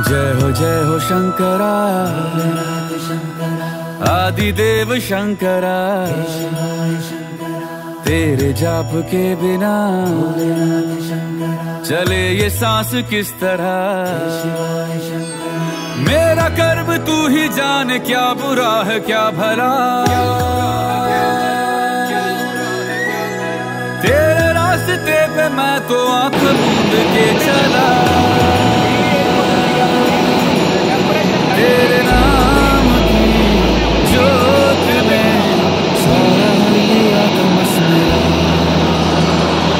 जय हो शंकरा, आदिदेव शंकरा। तेरे जाप के बिना चले ये सांस किस तरह। मेरा कर्म तू ही जाने, क्या बुरा है क्या भला। तेरे रास्ते पे मैं तो आंख मूंद के चला। तेरे नाम की ज्योत में सारा लिया तमस मेरा।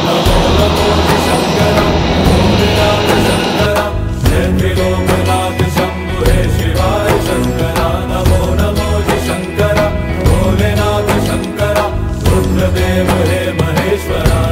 नमो नमो शंकरा, भोलेनाथ शंकरा, जय त्रिलोकनाथ शंभु हे शिवाय शंकरा। नमो नमो शंकरा, भोलेनाथ शंकरा, रुद्रदेव हे महेश्वरा।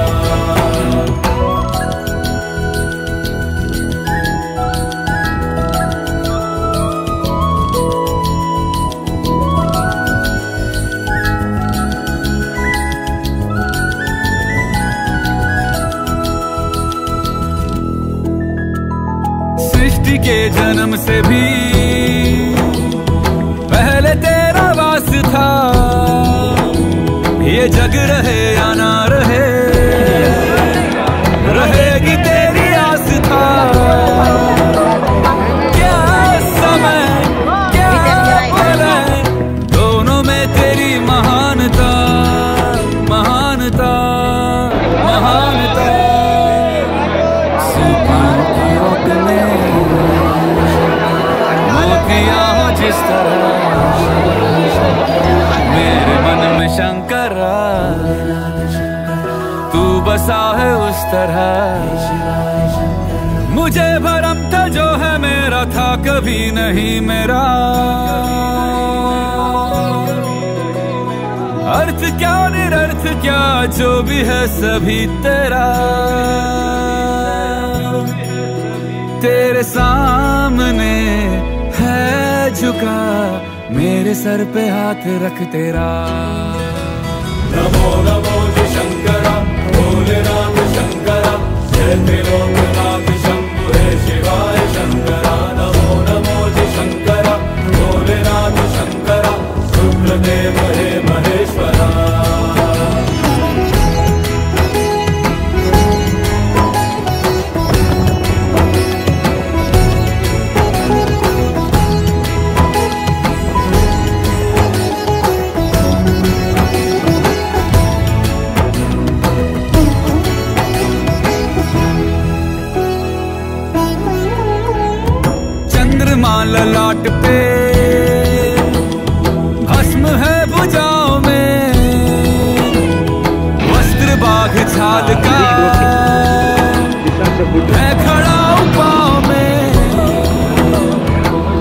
सृष्टि के जन्म से भी पहले तेरा वास था। ये जग रहे या ना रहे, रहेगी तेरी आस था। क्या समय क्या पल है, दोनों में तेरी महानता महानता महानता। जिस तरह मेरे मन में शंकरा, तू बसा है उस तरह। मुझे भरम था जो है मेरा था कभी नहीं मेरा। अर्थ क्या निरर्थ क्या, जो भी है सभी तेरा। तेरे सामने है झुका, मेरे सर पे हाथ रख तेरा। नमो नमो शंकरा, भोलेनाथ शंकरा, जय त्रिलोकनाथ शंभु हे शिवाय शंकरा। नमो नमो शंकरा, भोलेनाथ शंकरा, रुद्रदेव हे महेश्वरा। ललाट पे भस्म है भुजाओं में, वस्त्र बाघ छाल का है खड़ा पाँव में।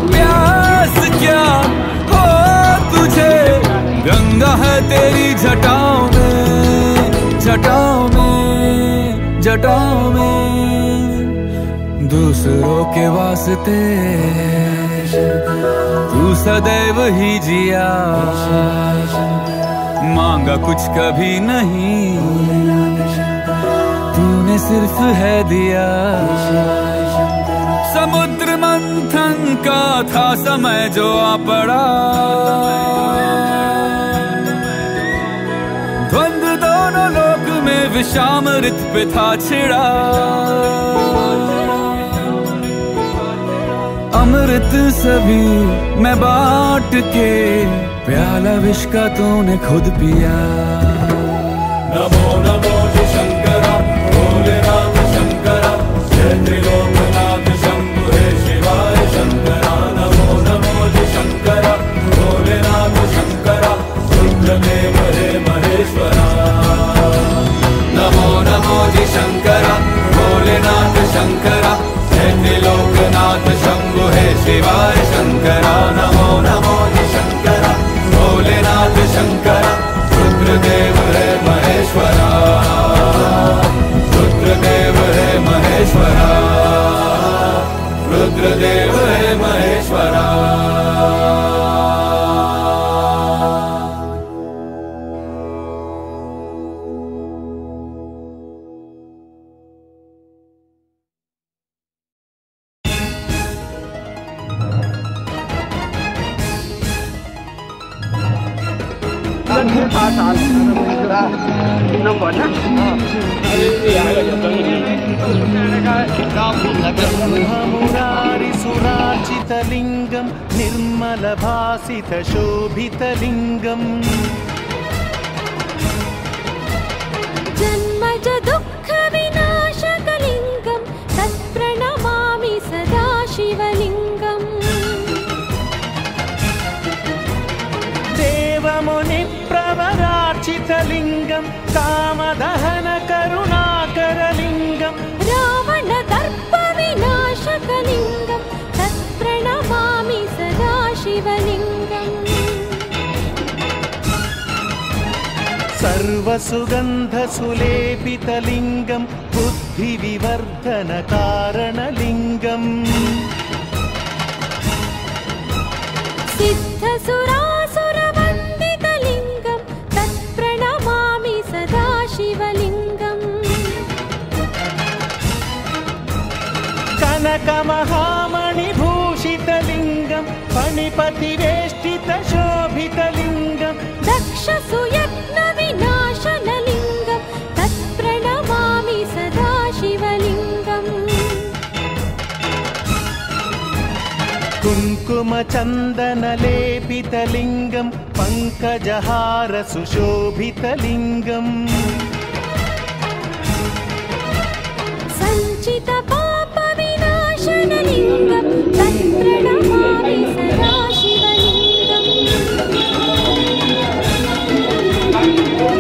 प्यास क्या हो तुझे, गंगा है तेरी जटाओं में जटाओं में जटाओं में। दूसरों के वास्ते तू सदैव ही जिया, मांगा कुछ कभी नहीं, तूने सिर्फ है दिया। समुद्र मंथन का था समय जो आ पड़ा, द्वंद्व दोनों लोक में विषामृत पे था छिड़ा। अमृत सभी मैं बांट के, प्याला विष का तूने खुद पिया। नमो नमो शंकरा, भोलेनाथ शंकरा, जय त्रिलोकनाथ शंभु हे शिवाय शंकरा। नमो नमो शंकरा, भोलेनाथ शंकरा, रुद्रदेव हे महेश्वरा। नमो नमो शंकरा, भोलेनाथ शंकरा, जय त्रिलोकनाथ शंभु हे शिवाय शंकरा। नमो नमो शंकरा, भोलेनाथ शंकरा, रुद्रदेव हे महेश्वरा। रुद्रदेव हे महेश्वरा, रुद्रदेव हे महेश्वरा। ब्रह्ममुरारिसुरार्चितलिङ्गं निर्मलभासितशोभितलिङ्गम् जन्मज दुःखविनाशकलिङ्गं तत्प्रणमामि सदा शिवलिङ्गम् देवमुनिप्रवरार्चितलिङ्गं कामदहनकरुणाकरलिङ्गं रावणदर्पविनाशकलिङ्गं तत्प्रणमामि सदा शिवलिङ्गम् सर्वसुगन्धसुलेपितलिङ्गं बुद्धिविवर्धनकारणलिङ्गम् सिद्धसुरासुरवन्दितलिङ्गं तत्प्रणमामि सदा शिवलिङ्गम् कनकमहामणिभूषितलिङ्गं फणिपतिवेष्टितशोभितलिङ्गं दक्षसुयत्नविनाशनलिङ्गं तत्प्रणमामि सदा शिवलिङ्गम् कुङ्कुमचन्दनलेपितलिङ्गं पङ्कजहारसुशोभितलिङ्गम् सञ्चितपापविनाशनलिङ्गं तत्प्रणमामि सदा शिवलिङ्गम्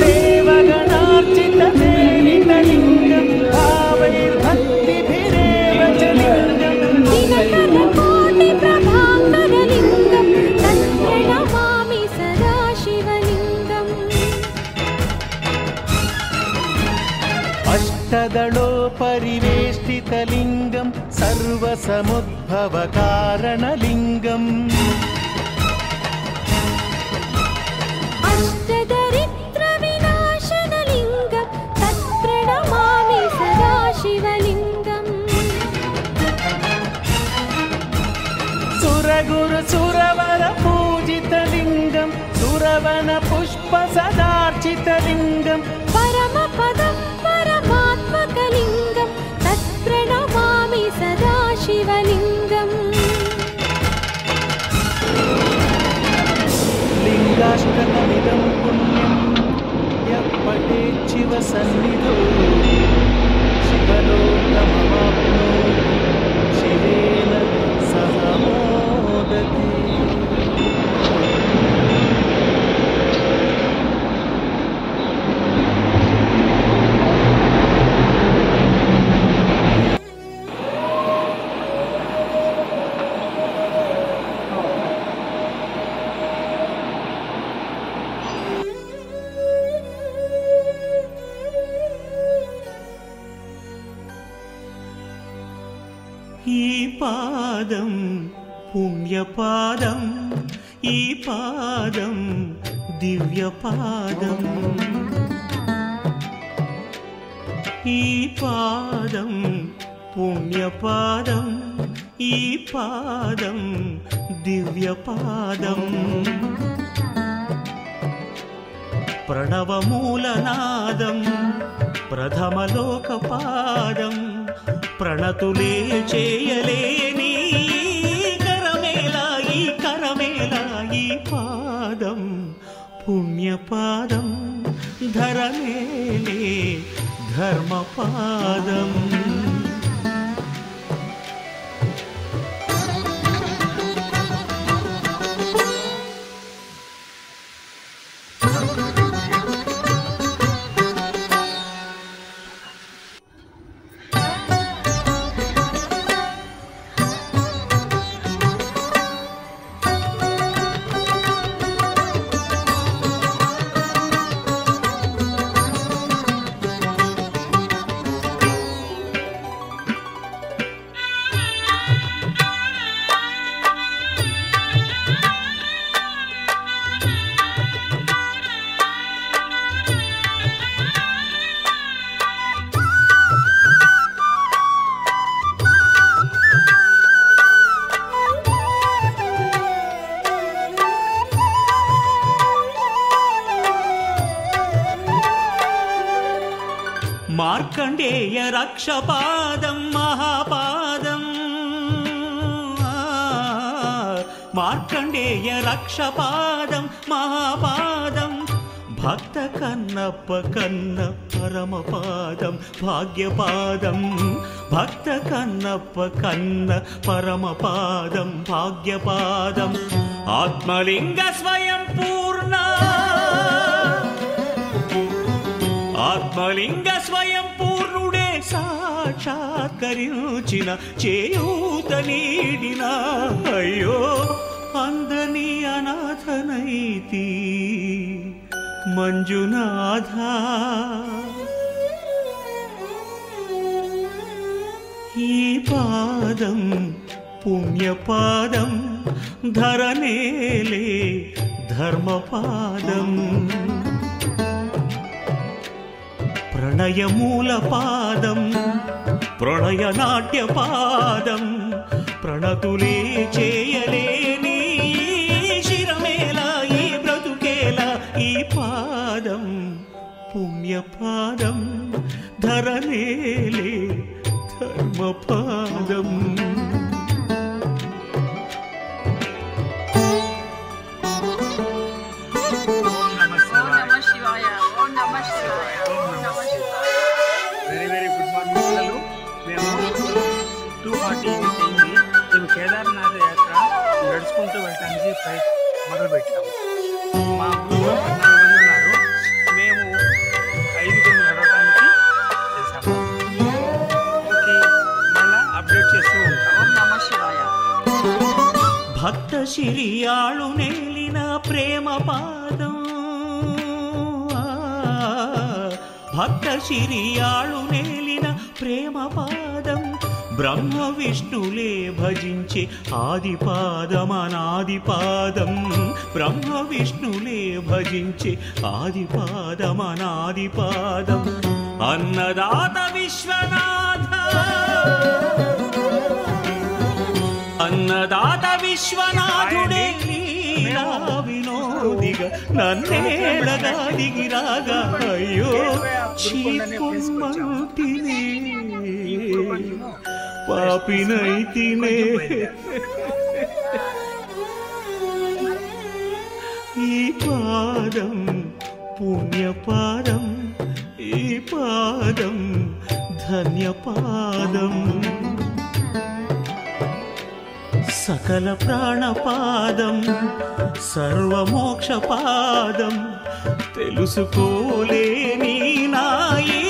देवगणार्चितसेवितलिङ्गं भावैर्भक्तिभिरेव च लिङ्गं दिनकरकोटिप्रभाकरलिङ्गं तत्प्रणमामि सदा शिवलिङ्गम् अष्टदलोपरिवेष्टितलिङ्गं सर्वसमुद्भवकारणलिङ्गम् अष्टदरिद्रविनाशनलिङ्गं तत्प्रणमामि सदा शिवलिङ्गम् सुरगुरुसुरवरपूजितलिङ्गं सुरवनपुष्पसदार्चितलिङ्गं परमपदं परमात्मकलिङ्गं तत्प्रणमामि सदा शिवलिङ्गम् लिङ्गाष्टकमिदं पुण्यं यः पठेत् शिवसन्निधौ शिवलोकमवाप्नोति शिवेन सह मोदते। ఈ పాదం పుణ్యపాదం, ఈ పాదం దివ్యపాదం, ఈ పాదం పుణ్యపాదం, ఈ పాదం దివ్యపాదం. ప్రణవమూలనాదం ప్రథమలోకపాదం, ప్రణతులే చేయలేని కరమేలా ఈ కరమేలా ఈ పాదం పుణ్యపాదం, ధరమేలే ధర్మపాదం. మార్కండేయ రక్షపాదం మహాపాదం మార్కండేయ రక్షపాదం మహాపాదం భక్త కన్నప్ప కన్న పరమపాదం భాగ్యపాదం భక్త కన్నప్ప కన్న పరమపాదం భాగ్యపాదం ఆత్మలింగ స్వయం పూర్ణ ఆత్మలింగ స్వయం పూర్ణుడే సాక్షాత్కరించిన చేయూత నీడిన అయ్యో అందని అనాథనైతి మంజునాథ ఈ పాదం పుణ్యపాదం ధరనేలే ధర్మపాదం ప్రణయమూలపాదం ప్రణయనాట్యపాదం ప్రణతులే చేయలేని శిరమేలా ఈ బ్రతుకేలా ఈ పాదం పుణ్యపాదం ధరనేలే ధర్మపాదం కేదార్నాథ్ యాత్ర నడుచుకుంటూ వెళ్ళడానికి మొదలుపెట్టాము. మా ఊళ్ళో 14 మంది ఉన్నారు. మేము 5 గంటలు నడవడానికి చేశాము. మళ్ళా అప్డేట్ చేస్తూ ఉంటాము. భక్త శిరియాళు నేలిన ప్రేమ పాదం భక్త శిరియాళు నేలిన ప్రేమ పాదం బ్రహ్మ విష్ణులే భజించే ఆదిపాదం అనాదిపాదం బ్రహ్మ విష్ణులే భజించే ఆదిపాదం అనాదిపాదం అన్నదాత విశ్వనాథ అన్నదాత విశ్వనాథుడే లీలా వినోదిగా నన్నేడగా దిగిరాగా అయ్యో చీపొమ్మంటినే పాపినైతినే ఈ పాదం పుణ్యపాదం ఈ పాదం ధన్యపాదం సకల ప్రాణపాదం సర్వమోక్షపాదం తెలుసుకోలేని నాయి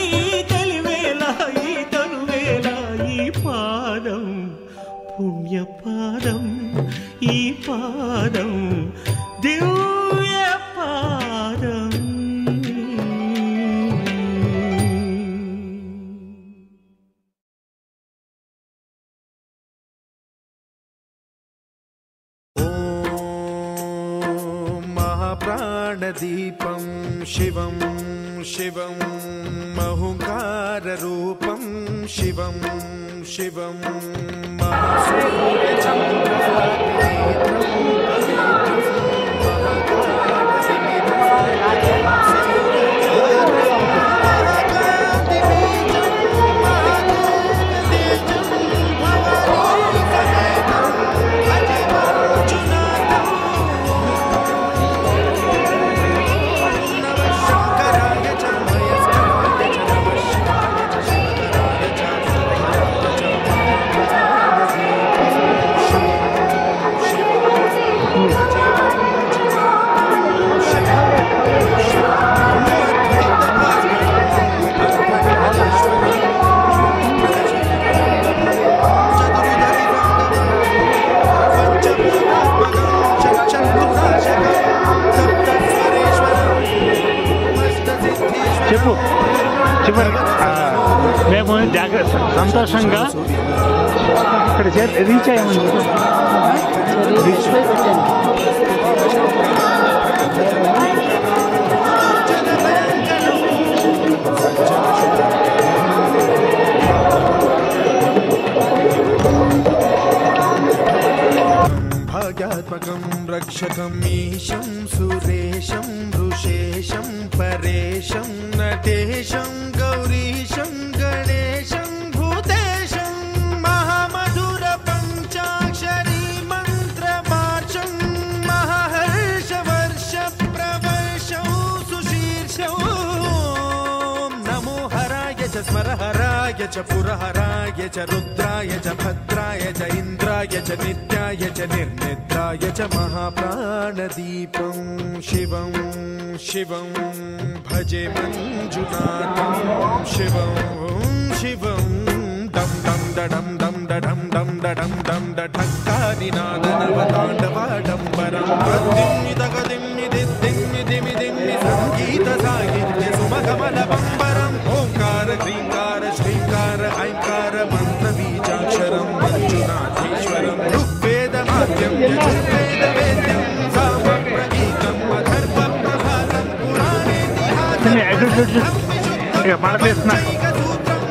తెలివేళ ఈ తనువేళ ఈ పాదం పుణ్యపాదం ఈ పాదం దివ్య పాదం ప్రాణదీపం శివం శివం మహుంకారరూపం శివం శివం చెప్పు చివరి మేము జాగ్రత్త సంతోషంగా ఇక్కడ రీచ్ అయ్యామని భాగ్యాత్మకం రక్షకం ఈశం సురేశం ఋషేశం పరేశం నటేశం గౌరీశం स्मरहराय च पुरहराय च रुद्राय च भद्राय च इन्द्राय च नित्याय च निर्निद्राय च महाप्राणदीपं शिवं शिवं भजे मञ्जुनाथं शिवं शिवं दं दं दडं दं दडं दं दडं दं दठक्कानिनादनवताण्डवाडम्बरं दिम्मिदिम्मिदिम्मिदिम्मि सङ्गीतसाहित्य सुमकमलबम्बरम् ओङ्कार ह्रीङ्कार श्रीङ्कार ऐङ्कार मन्त्रबीजाक्षरं मञ्जुनाथेश्वरं ऋग्वेदमाद्यं यजुर्वेदवेद्यं सामप्रगीतम् अथर्वप्रभातं पुराणेतिहासं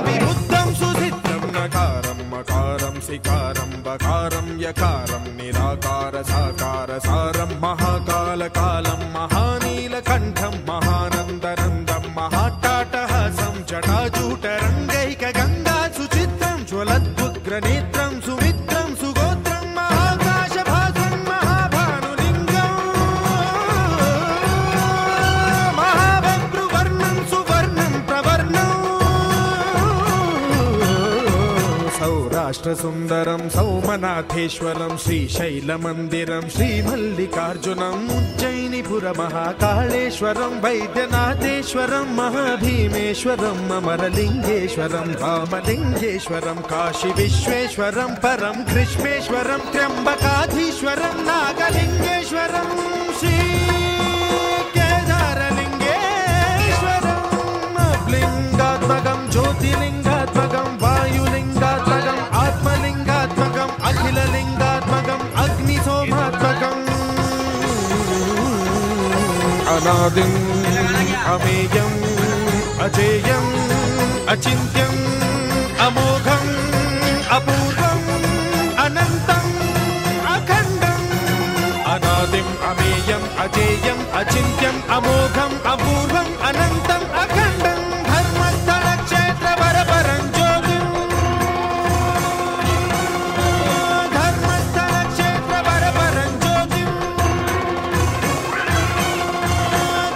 विबुद्धं सुसिद्धं नकारं मकारं सिकारं बकारं यकारं निराकार साकार सारं महाकालकालं महानीलकण्ठं महानन्दनन्दं महाट्टाटहासं जटाजूटरङ्गैकगङ्गा सुचित्रं ज्वलद्वुग्रनेत्रं सुमित्रं सुगोत्रं महाकाशभासं महाभानुलिङ्गं महाबभ्रुवर्णं सुवर्णं प्रवर्णं सौराष्ट्रसुन्दरं सौमनाथेश्वरं श्रीशैलमन्दिरं श्रीमल्लिकार्जुनम् उज्जयिनीपुरमहाकाळेश्वरं वैद्यनाथेश्वरं महाभीमेश्वरम् अमरलिङ्गेश्वरं धामलिङ्गेश्वरं काशीविश्वेश्वरं परं कृष्णेश्वरं त्र्यम्बकाधीश्वरं नागलिङ्गेश्वरं श्रीकेदारलिङ्गेश्वरम् लिङ्गात्मकं ज्योतिलिङ्गात्मकं वायुलिङ्गात्मकम् आत्मलिङ्गात्मकम् अखिललिङ्गात्मकम् अग्निसोमात्मकम् अनादिम् अमेयम् अजेयम् अचिन्त्यम् अमोघम् अपूर्वम् अनन्तम् अखण्डम् अनादिम् अमेयम् अजेयम् अचिन्त्यम् अमोघम् अपूर्वम् अनन्तम् अखण्डम् धर्मस्थलक्षेत्रवरपरं ज्योतिम् धर्मस्थलक्षेत्रवरपरं ज्योतिम्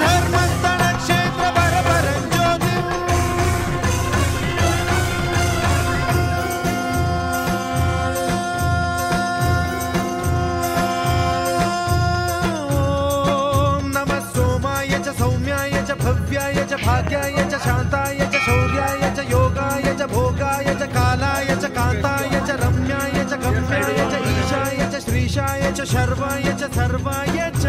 धर्मस्थलक्षेत्रवरपरं ज्योतिम् ॐ नमः सोमाय च सौम्याय च भव्याय च भाग्याय च शान्ताय च शौर्याय च योगाय च भोगाय च कालाय च कान्ताय च रम्याय च गम्याय च ईशाय च श्रीशाय च शर्वाय च सर्वाय च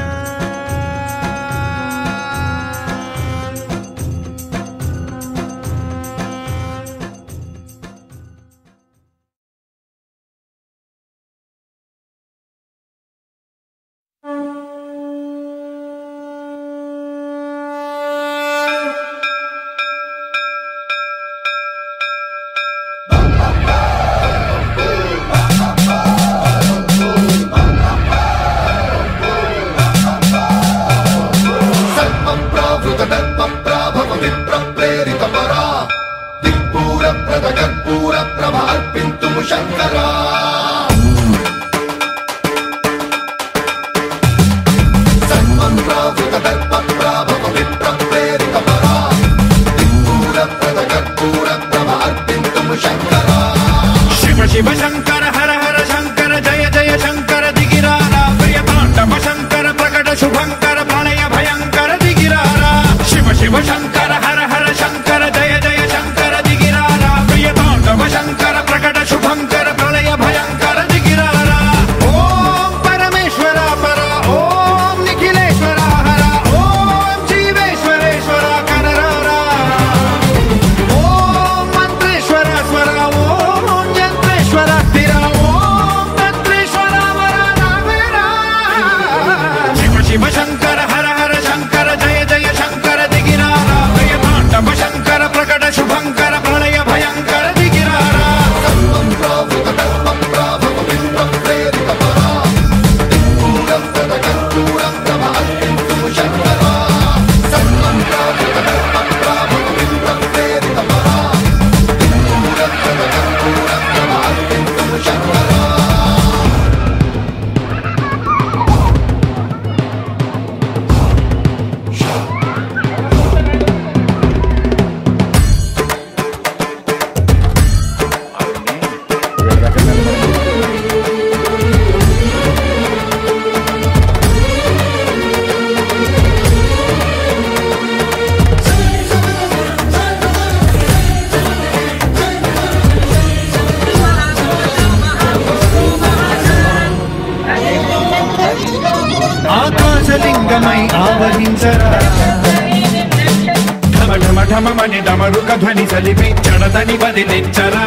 ఢమఢమమని డమరుక ధ్వని సలిపి జడదని వదిలించరా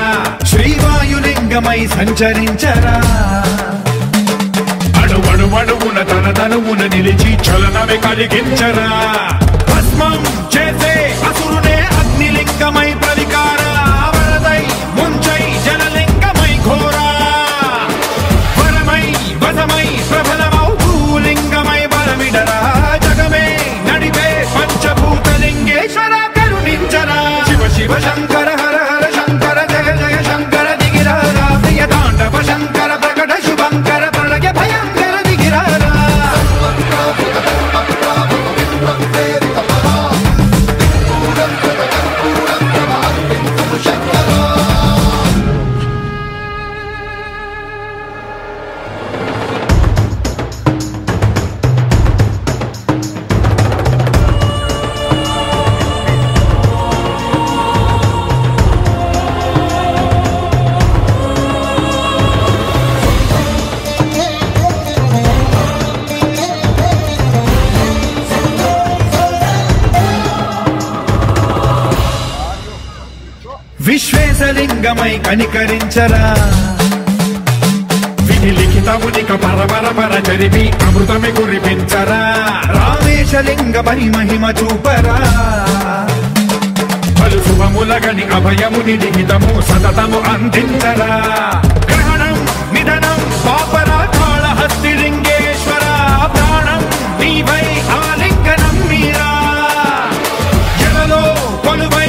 శ్రీవాయులింగమై సంచరించరా అడువడువడువున తన తనువున నిలిచి చలనమే కలిగించరా భస్మం చేసే అసురునే అగ్నిలింగమై ప్రవికార వరదై ముంచై జలలింగమై ఘోరా వరమై వసమై ప్రబలమౌ భూలింగమై బలమిడరా జగమే నడిపే పంచభూతలింగేశ్వర కరుణించరా శివ శివ శంకర హర హర శంకర జయ జయ శంకర దిగిరారా ప్రియ తాండవ శంకర ప్రకట శుభంకర ప్రళయ భయంకర దిగిరారా విశ్వేశలింగమై కనికరించరా విధి లిఖితమునిక పరపర జరిపి అమృతమి కురిపించరా రామేశలింగమై మహిమ చూపరా పలు శుభములగని అభయముని లిఖితము సతతము అందించరా గ్రహణం నిధనం పాపరా కాళహస్తి లింగేశ్వర ప్రాణం నీవై ఆలింగనం మీరా జలలో కొలువై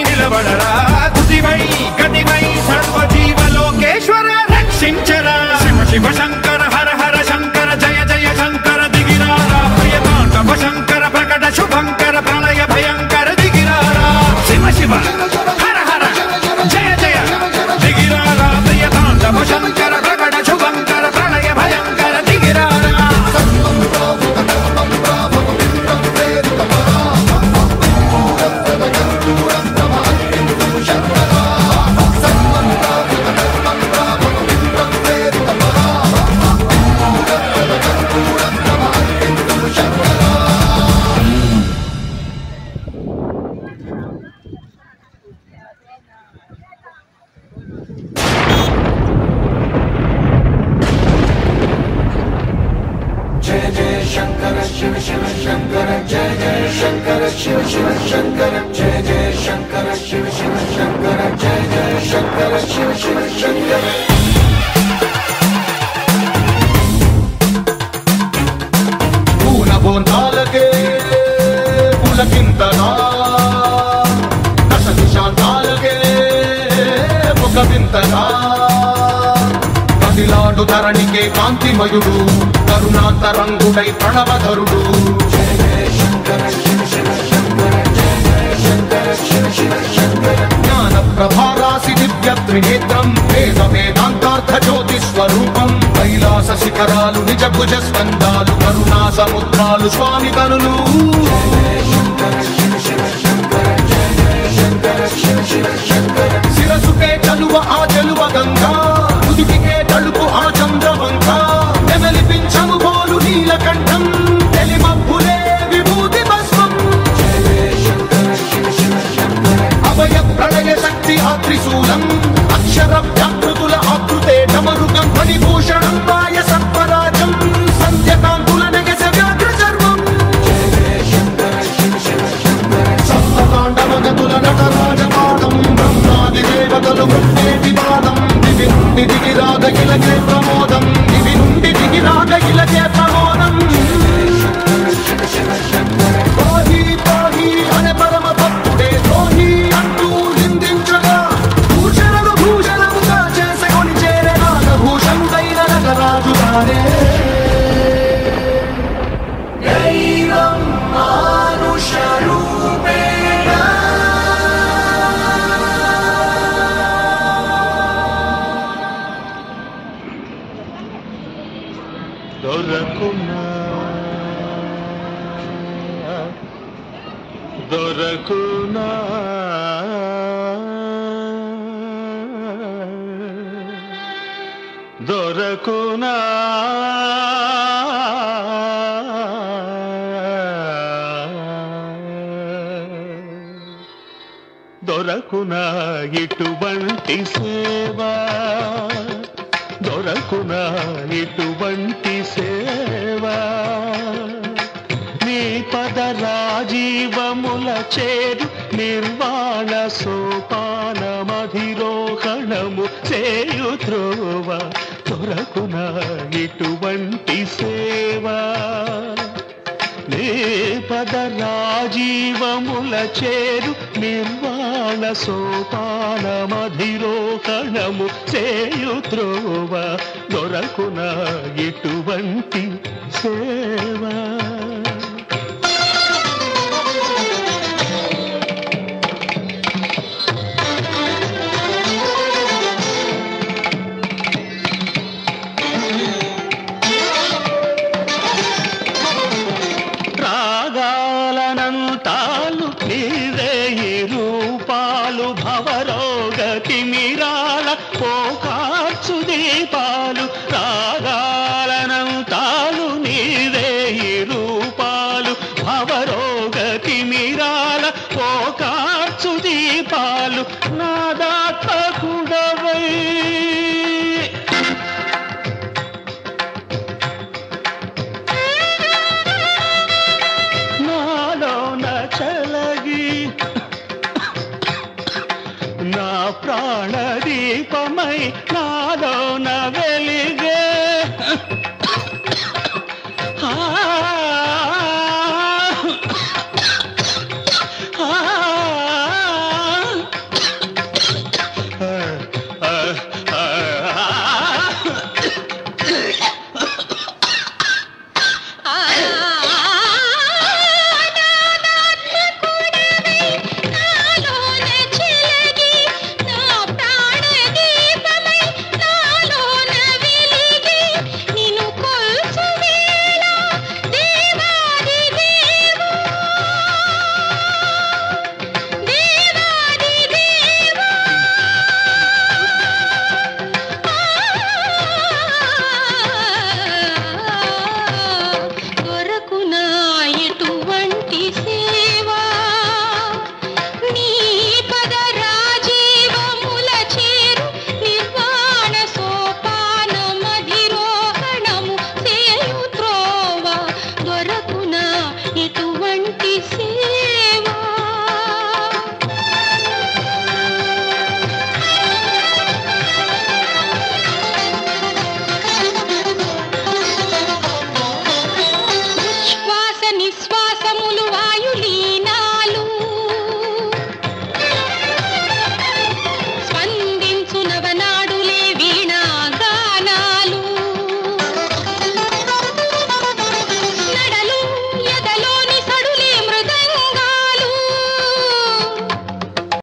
నిలబడరా తుదివై గతివై సర్వజీవలోకేశ్వర రక్షించరా శివ శివ శంకర హర హర శంకర జయ జయ శంకర దిగిరారా ప్రియ తాండవ శంకర ప్రకట శుభంకర ప్రళయ భయంకర దిగిరారా శివ శివ హర హర జయ జయ దిగిరారా ప్రియ తాండవ శంకర ప్రకట శుభంకర ప్రళయ భయంకర దిగిరారా పూలబోందాలకే పులకింతగా దశ దిశాంతాలకే ఒక వింతగా కదిలాడు ధరణికే కాంతిమయుడు కరుణాంతరంగుడై ప్రణవధరుడు జ్ఞాన ప్రభారాసి దివ్య త్రినేత్రం వేద వేదాంతార్థ జ్యోతి స్వరూపం కైలాస శిఖరాలు నిజ భుజ స్కందాలు కరుణా సముద్రాలు స్వామి కనులు శిరసుకే చలువ ఆ చెలువ గంగా ఉదికికే తలుపు ఆ చంద్రవంక నెమలిపించము బోలు నీలకంఠం తెలిమబ్బులే విభూతి భస్మం అభయ ప్రళయ శక్తి ఆత్రిశూలం అక్షర వ్యాకృతుల ఆకృతే డమరుకం ఫణిభూషణం మాయ సర్పరాజం సంధ్యకాంతుల నగస వ్యాఘ్ర చర్మం సప్తతాండవగతుల నటరాజపాదం బ్రహ్మాది దేవతలు వృత్తేటి పాదం దివి నుండి దిగిరాగగిలకే ప్రమోదం దివి నుండి దిగిరాగగిలకే ప్రమోదం పాహి పాహి అనే పరమ భక్తుడే ద్రోహి అంటూ నిందించగా భూషణము భూషణముగా చేసుకొని చేరే నాగభూషణుడైన నగరాజు తానే దైవం మానుష రూపేణ దొరకునా దొరకునా దొరకునా దొరకునా ఇటువంటి సేవ దొరకునా ఇటువంటి సేవ నీ పద రాజీవముల చేరు నిర్వాణ సోపానమధిరోహణము చేయు త్రోవ దొరకునా ఇటువంటి సేవ నీ పద రాజీవముల చేరు నిర్వాణ సోపానమధిరోహణము చేయు త్రోవ దొరకునా ఇటువంటి సేవ రాగాలనంతాలు నీవే ఈ రూపాలు భవరోగతి మిరాల పోకార్చు దీపాలు రాగాలనంతాలు నీవే ఈ రూపాలు భవరోగతి మిరాల పోకార్చు దీపాలు